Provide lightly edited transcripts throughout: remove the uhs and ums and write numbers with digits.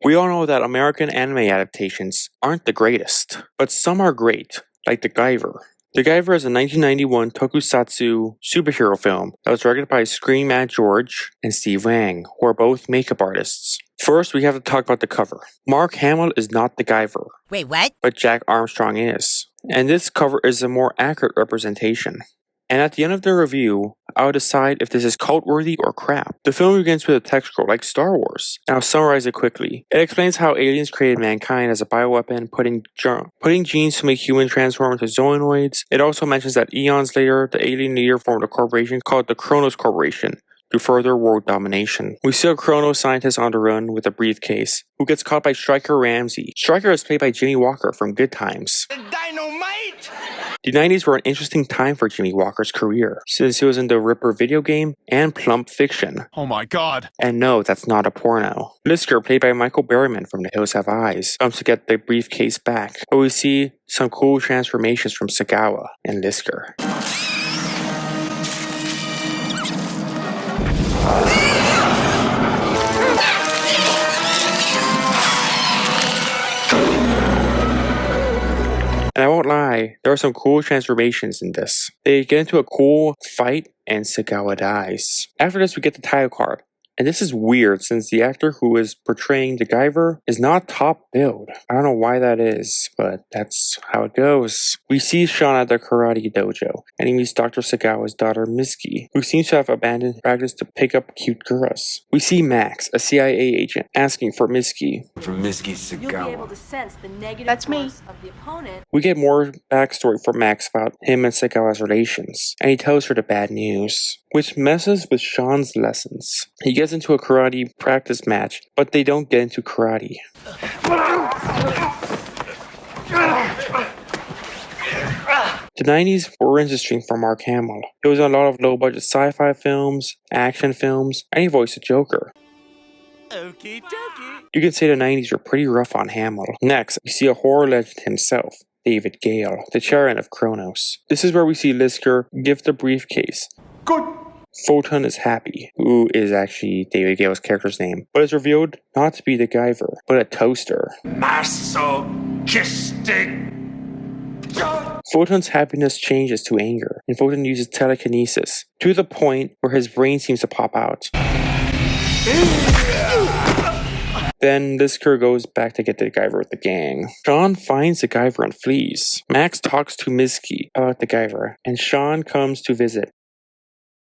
We all know that American anime adaptations aren't the greatest, but some are great, like the Guyver. The Guyver is a 1991 tokusatsu superhero film that was directed by Screen Mad George and Steve Wang, who are both makeup artists. First, we have to talk about the cover. Mark Hamill is not the Guyver. Wait, what? But Jack Armstrong is. And this cover is a more accurate representation. And at the end of the review, I'll decide if this is cult-worthy or crap. The film begins with a text scroll like Star Wars, and I'll summarize it quickly. It explains how aliens created mankind as a bioweapon, putting genes to make humans transform into zoonoids. It also mentions that eons later, the alien leader formed a corporation called the Kronos Corporation to further world domination. We see a Kronos scientist on the run with a briefcase, who gets caught by Stryker Ramsey. Stryker is played by Jimmy Walker from Good Times. Dynamite! The 90s were an interesting time for Jimmy Walker's career, since he was in the Ripper video game and Plump Fiction. Oh my god. And no, that's not a porno. Lisker, played by Michael Berryman from The Hills Have Eyes, comes to get the briefcase back, but we see some cool transformations from Sagawa and Lisker. And I won't lie, there are some cool transformations in this. They get into a cool fight and Sagawa dies. After this we get the title card. And this is weird since the actor who is portraying the Guyver is not top billed. I don't know why that is, but that's how it goes. We see Sean at the karate dojo, and he meets Dr. Sagawa's daughter Mitsuki, who seems to have abandoned practice to pick up cute girls. We see Max, a CIA agent, asking for Mitsuki. From Mitsuki Sagawa. You'll be able to sense the negative That's me. force of the opponent. We get more backstory from Max about him and Sagawa's relations, and he tells her the bad news, which messes with Sean's lessons. He gets into a karate practice match, but they don't get into karate. The 90s were interesting for Mark Hamill. He was in a lot of low-budget sci-fi films, action films, and he voiced the Joker. Okie dokie. You can say the 90s were pretty rough on Hamill. Next, we see a horror legend himself, David Gale, the chairman of Kronos. This is where we see Lisker give the briefcase. Good. Photon is happy, who is actually David Gale's character's name, but is revealed not to be the Guyver, but a toaster. Masochistic. Photon's happiness changes to anger, and Photon uses telekinesis, to the point where his brain seems to pop out. Then Lisker goes back to get the Guyver with the gang. Sean finds the Guyver and flees. Max talks to Mitsuki about the Guyver, and Sean comes to visit.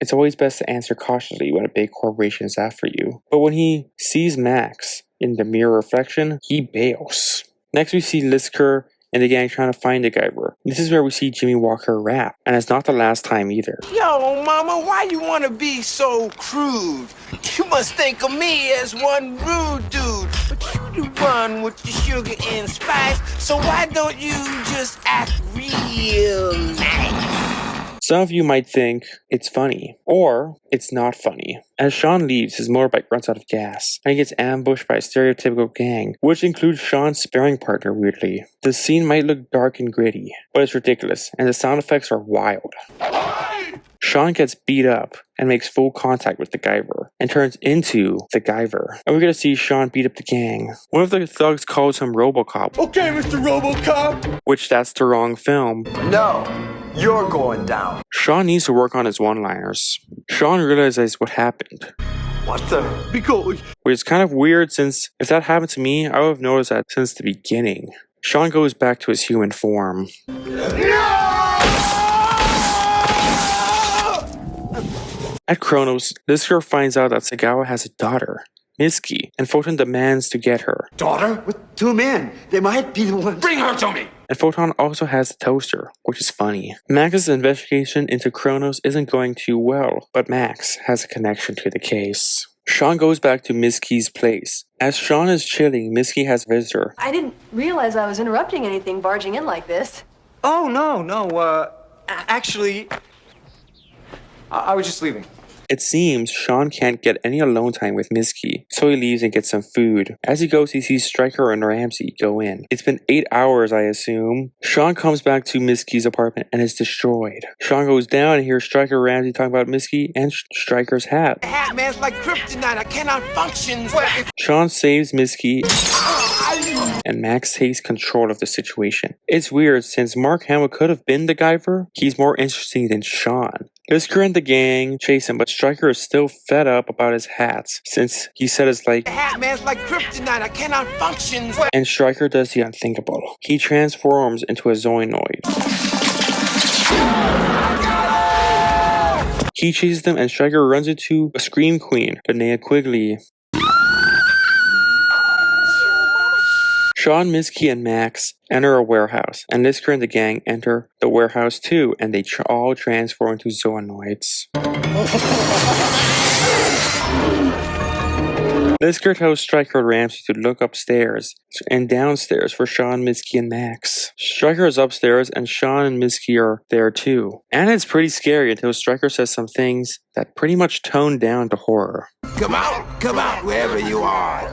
It's always best to answer cautiously when a big corporation is after you. But when he sees Max in the mirror reflection, he bails. Next we see Lisker and the gang trying to find the Guyver. This is where we see Jimmy Walker rap, and it's not the last time either. Yo, mama, why you wanna be so crude? You must think of me as one rude dude. But you the one with the sugar and spice, so why don't you just act real nice? Some of you might think it's funny, or it's not funny. As Sean leaves, his motorbike runs out of gas, and he gets ambushed by a stereotypical gang, which includes Sean's sparring partner weirdly. The scene might look dark and gritty, but it's ridiculous, and the sound effects are wild. Sean gets beat up and makes full contact with the Guyver, and turns into the Guyver. And we're gonna see Sean beat up the gang. One of the thugs calls him Robocop. Okay, Mr. Robocop. Which that's the wrong film. No, you're going down. Sean needs to work on his one-liners. Sean realizes what happened. What the? Because. Which is kind of weird since if that happened to me, I would have noticed that since the beginning. Sean goes back to his human form. At Kronos, Lisker finds out that Sagawa has a daughter, Mitsuki, and Photon demands to get her. Daughter? With two men. They might be the ones. Bring her to me. And Photon also has a toaster, which is funny. Max's investigation into Kronos isn't going too well, but Max has a connection to the case. Sean goes back to Mitsuki's place. As Sean is chilling, Mitsuki has a visitor. I didn't realize I was interrupting anything barging in like this. Oh, no. Actually, I was just leaving. It seems Sean can't get any alone time with Miski, so he leaves and gets some food. As he goes, he sees Stryker and Ramsey go in. It's been 8 hours, I assume. Sean comes back to Miski's apartment and is destroyed. Sean goes down and hears Stryker and Ramsey talking about Miski and Stryker's hat. The hat, man, it's like kryptonite. I cannot function. Sean saves Miski and Max takes control of the situation. It's weird, since Mark Hamill could have been the Guyver, he's more interesting than Sean. Lisker and the gang chase him, but Stryker is still fed up about his hats, since he said it's like, The hat, man, it's like kryptonite. I cannot function. and Stryker does the unthinkable. He transforms into a Zoanoid. He chases them and Stryker runs into a Scream Queen, Linnea Quigley. Sean, Miski, and Max enter a warehouse, and Lisker and the gang enter the warehouse too, and they all transform into Zoanoids. Lisker tells Stryker and Ramsey to look upstairs and downstairs for Sean, Miski, and Max. Stryker is upstairs and Sean and Miski are there too. And it's pretty scary until Stryker says some things that pretty much tone down to horror. Come out, wherever you are.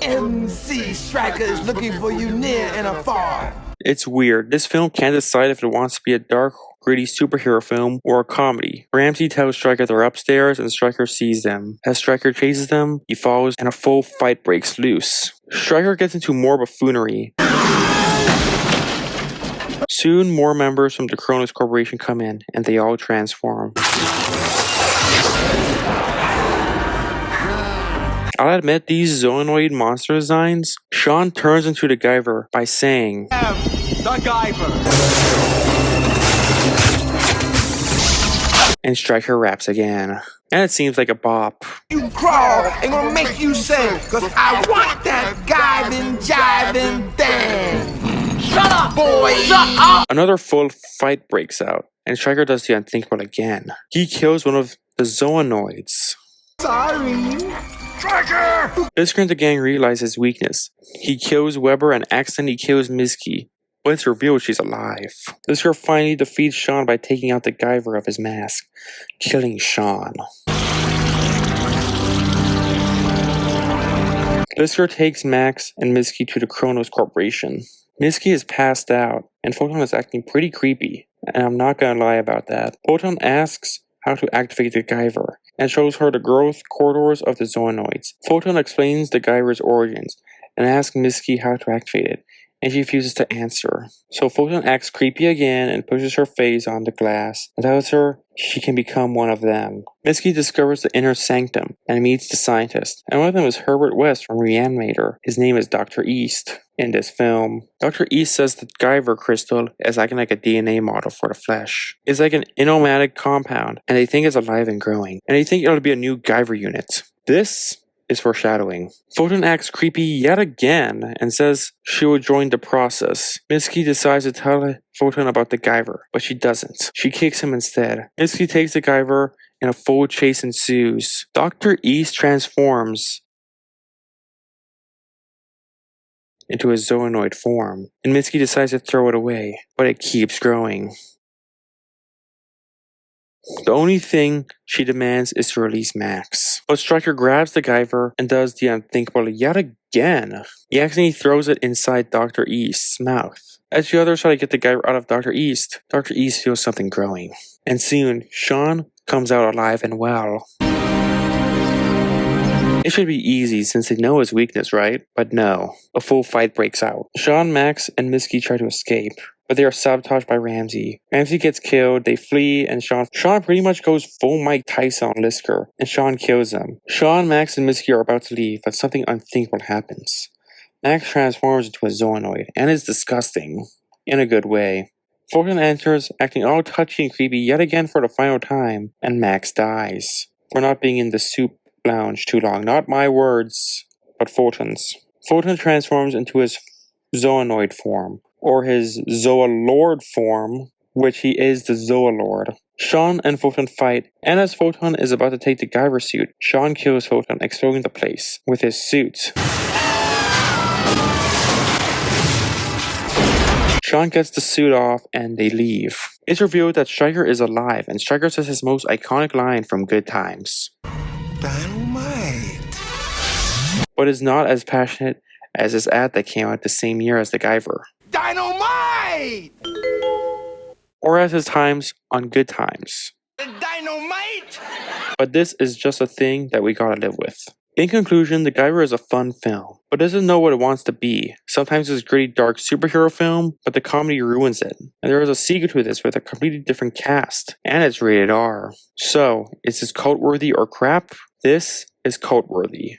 MC Stryker is looking for you near and afar. It's weird. This film can't decide if it wants to be a dark, gritty superhero film or a comedy. Ramsey tells Stryker they're upstairs and Stryker sees them. As Stryker chases them, he follows and a full fight breaks loose. Stryker gets into more buffoonery. Soon, more members from the Kronos Corporation come in and they all transform. I'll admit, these Zoanoid monster designs, Sean turns into the Guyver by saying, The Guyver. and Stryker raps again. And it seems like a bop. You crawl, ain't gonna make you sing, cause I want that jiving thing. Shut up, boy! Shut up! Another full fight breaks out, and Stryker does the unthinkable again. He kills one of the Zoanoids. Sorry. Lisker and the gang realize his weakness. He kills Weber and accidentally kills Miski, but it's revealed she's alive. Lisker finally defeats Sean by taking out the Guyver of his mask, killing Sean. Lisker takes Max and Miski to the Kronos Corporation. Miski is passed out, and Photon is acting pretty creepy, and I'm not gonna lie about that. Photon asks how to activate the Guyver, and shows her the growth corridors of the Zoanoids. Photon explains the Guyver's origins, and asks Miski how to activate it, and she refuses to answer. So Photon acts creepy again and pushes her face on the glass, and tells her she can become one of them. Miski discovers the inner sanctum, and meets the scientist, and one of them is Herbert West from Reanimator. His name is Dr. East in this film. Dr. East says the Guyver crystal is acting like a DNA model for the flesh. It's like an inorganic compound, and they think it's alive and growing, and they think it'll be a new Guyver unit. This is foreshadowing. Photon acts creepy yet again and says she will join the process. Miski decides to tell Photon about the Guyver, but she doesn't. She kicks him instead. Miski takes the Guyver and a full chase ensues. Dr. East transforms into a Zoanoid form, and Miski decides to throw it away, but it keeps growing. The only thing she demands is to release Max. But Stryker grabs the Guyver and does the unthinkable yet again. He accidentally throws it inside Dr. East's mouth. As the others try to get the Guyver out of Dr. East feels something growing. And soon, Sean comes out alive and well. It should be easy since they know his weakness, right? But no, a full fight breaks out. Sean, Max, and Miski try to escape, but they are sabotaged by Ramsey. Ramsey gets killed, they flee, and Sean pretty much goes full Mike Tyson on Lisker, and Sean kills him. Sean, Max, and Miski are about to leave, but something unthinkable happens. Max transforms into a Zoanoid, and is disgusting. In a good way. Photon enters, acting all touchy and creepy yet again for the final time, and Max dies. For not being in the soup lounge too long. Not my words, but Photon's. Photon transforms into his Zoanoid form, or his Zoalord form, which he is the Zoalord. Sean and Photon fight, and as Photon is about to take the Guyver suit, Sean kills Photon, exploding the place with his suit. Sean gets the suit off and they leave. It's revealed that Stryker is alive, and Stryker says his most iconic line from Good Times, Dynamite. but is not as passionate as his ad that came out the same year as the Guyver, Dynamite! or as his times on Good Times. Dynamite! But this is just a thing that we gotta live with. In conclusion, The Guyver is a fun film, but doesn't know what it wants to be. Sometimes it's a gritty, dark superhero film, but the comedy ruins it. And there is a sequel to this with a completely different cast, and it's rated R. So, is this cult-worthy or crap? This is cult-worthy.